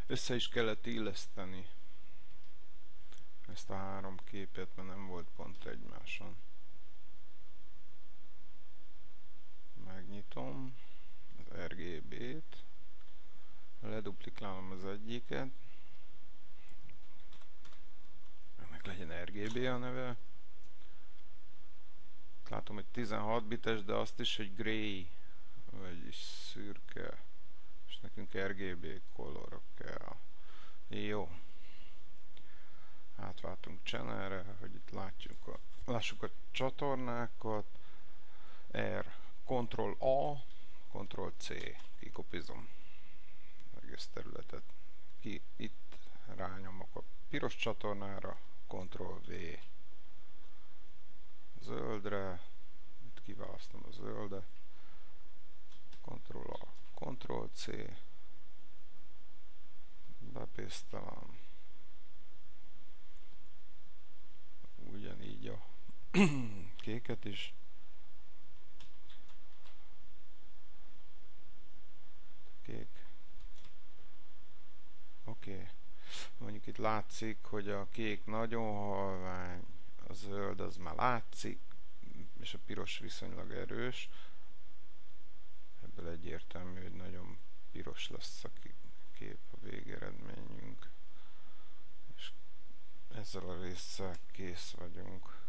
Össze is kellett illeszteni ezt a három képet, mert nem volt pont egymáson. Megnyitom az RGB-t, leduplikálom az egyiket, ennek legyen RGB a neve. Látom, hogy 16 bites, de azt is, hogy grey, vagyis szürke, és nekünk RGB colorok kell. Jó. Átváltunk channelre, hogy itt lássuk a csatornákat. R, Ctrl-A, Ctrl-C, kikopizom egész területet. Itt rányomok a piros csatornára, Ctrl-V, zöldre, itt kiválasztom a zöldet, Ctrl-A, Ctrl-C, bepésztelem, ugyanígy a kéket is. Kék. Oké. Mondjuk itt látszik, hogy a kék nagyon halvány, a zöld az már látszik, és a piros viszonylag erős. Ebből egyértelmű, hogy nagyon piros lesz a kép, a végeredményünk. És ezzel a résszel kész vagyunk.